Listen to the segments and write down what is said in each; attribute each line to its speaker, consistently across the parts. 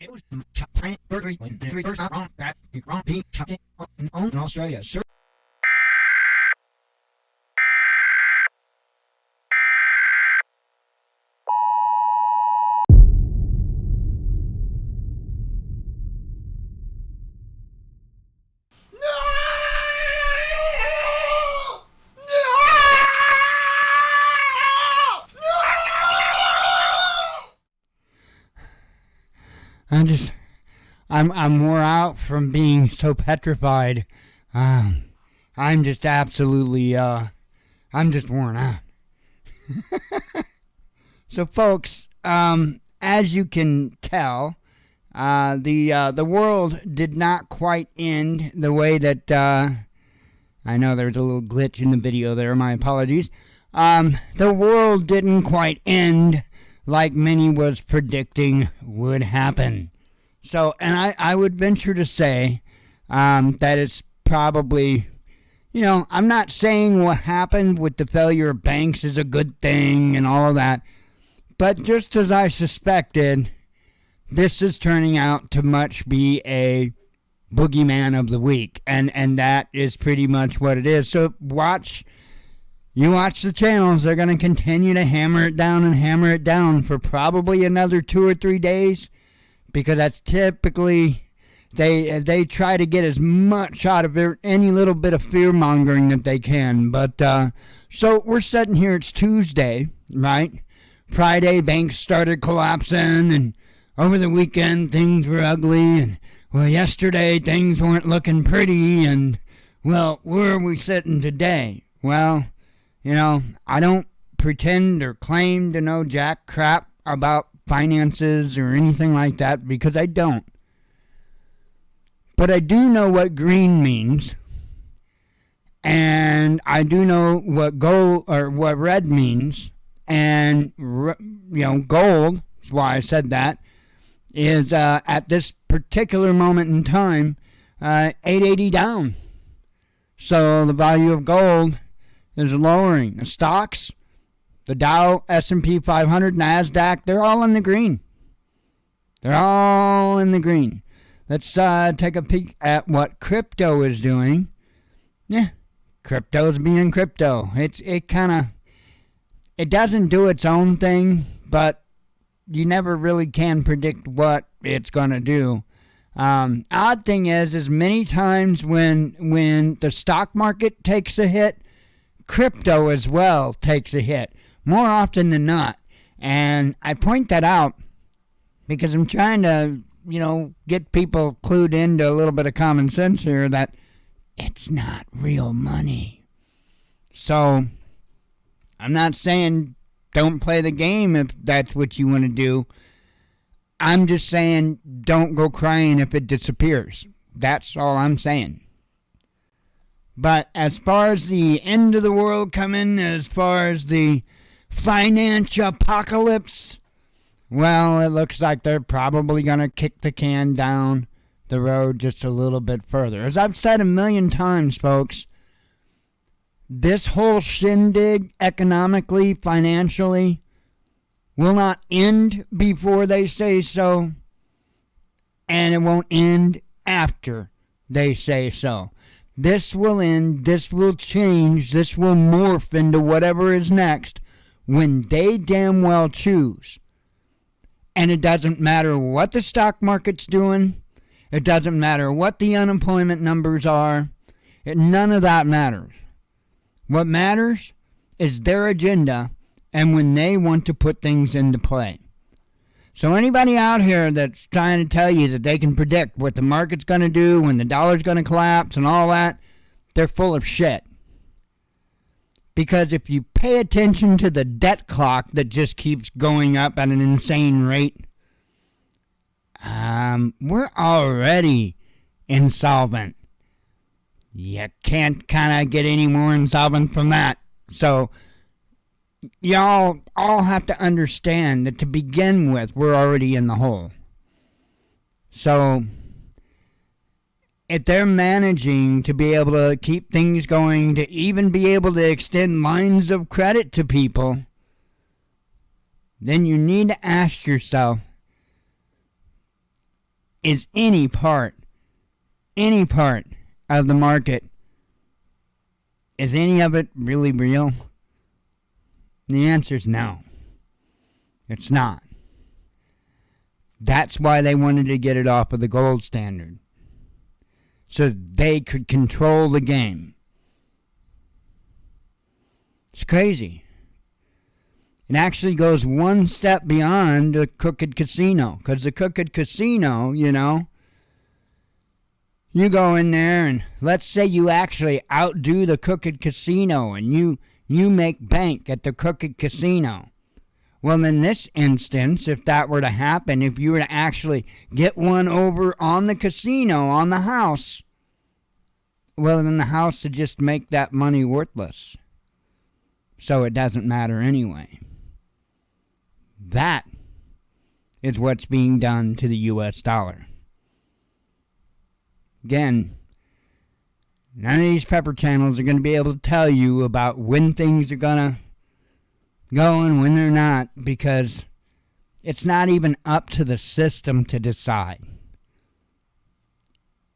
Speaker 1: It was burglary when the reverse not wrong. That wrong being chucked in Australia. Sir. I'm wore out from being so petrified. I'm just absolutely, I'm just worn out. So, folks, as you can tell, the world did not quite end the way that, I know there's a little glitch in the video there, my apologies. The world didn't quite end like many was predicting would happen. So, and I would venture to say that it's probably, you know, I'm not saying what happened with the failure of banks is a good thing and all of that, but just as I suspected, this is turning out to much be a boogeyman of the week, and that is pretty much what it is. So you watch the channels, they're going to continue to hammer it down for probably another 2 or 3 days. Because that's typically, they try to get as much out of any little bit of fear-mongering that they can. But, so we're sitting here, it's Tuesday, right? Friday, banks started collapsing, and over the weekend, things were ugly, and, well, yesterday, things weren't looking pretty, and, well, where are we sitting today? Well, you know, I don't pretend or claim to know jack crap about finances or anything like that, because I don't. But I do know what green means, and I do know what gold or what red means, and you know, gold is why I said that is at this particular moment in time 880 down. So the value of gold is lowering. The stocks, the Dow, S&P 500, NASDAQ, they're all in the green. They're all in the green. Let's take a peek at what crypto is doing. Yeah, crypto's being crypto. It doesn't do its own thing, but you never really can predict what it's going to do. Odd thing is many times when the stock market takes a hit, crypto as well takes a hit. More often than not. And I point that out because I'm trying to, you know, get people clued into a little bit of common sense here that it's not real money. So, I'm not saying don't play the game if that's what you want to do. I'm just saying don't go crying if it disappears. That's all I'm saying. But as far as the end of the world coming, as far as the financial apocalypse, well, it looks like they're probably going to kick the can down the road just a little bit further. As I've said a million times, folks, this whole shindig economically, financially, will not end before they say so, and it won't end after they say so. This will end, this will change, this will morph into whatever is next when they damn well choose. And it doesn't matter what the stock market's doing. It doesn't matter what the unemployment numbers are. None of that matters. What matters is their agenda and when they want to put things into play. So anybody out here that's trying to tell you that they can predict what the market's going to do, when the dollar's going to collapse and all that, they're full of shit. Because if you pay attention to the debt clock that just keeps going up at an insane rate, we're already insolvent. You can't kind of get any more insolvent from that. So y'all all have to understand that to begin with, we're already in the hole. So if they're managing to be able to keep things going, to even be able to extend lines of credit to people, then you need to ask yourself, is any part of the market, is any of it really real? The answer is no. It's not. That's why they wanted to get it off of the gold standard, so they could control the game. It's crazy. It actually goes one step beyond a crooked casino, because the crooked casino, you go in there and let's say you actually outdo the crooked casino and you make bank at the crooked casino. Well, in this instance, if that were to happen, if you were to actually get one over on the casino, on the house, well, then the house would just make that money worthless. So it doesn't matter anyway. That is what's being done to the U.S. dollar. Again, none of these pepper channels are going to be able to tell you about when things are going to go and when they're not, because it's not even up to the system to decide.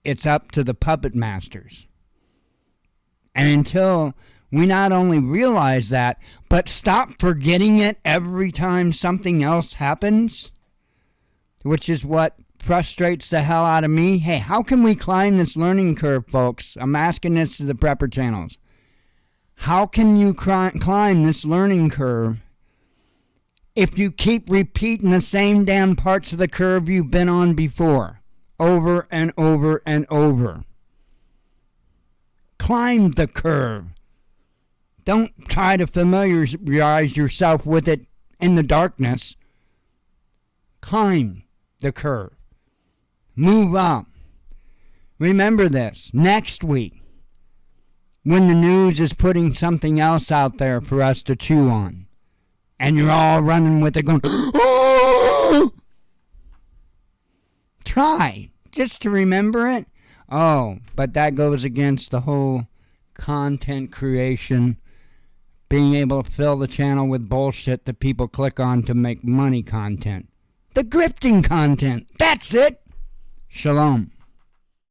Speaker 1: It's up to the puppet masters. And until we not only realize that, but stop forgetting it every time something else happens, which is what frustrates the hell out of me. Hey, how can we climb this learning curve, folks? I'm asking this to the prepper channels. How can you climb this learning curve if you keep repeating the same damn parts of the curve you've been on before, over and over and over? Climb the curve. Don't try to familiarize yourself with it in the darkness. Climb the curve. Move up. Remember this. Next week, when the news is putting something else out there for us to chew on, and you're all running with it going, oh! Try just to remember it. Oh, but that goes against the whole content creation, being able to fill the channel with bullshit that people click on to make money content. The grifting content. That's it. Shalom.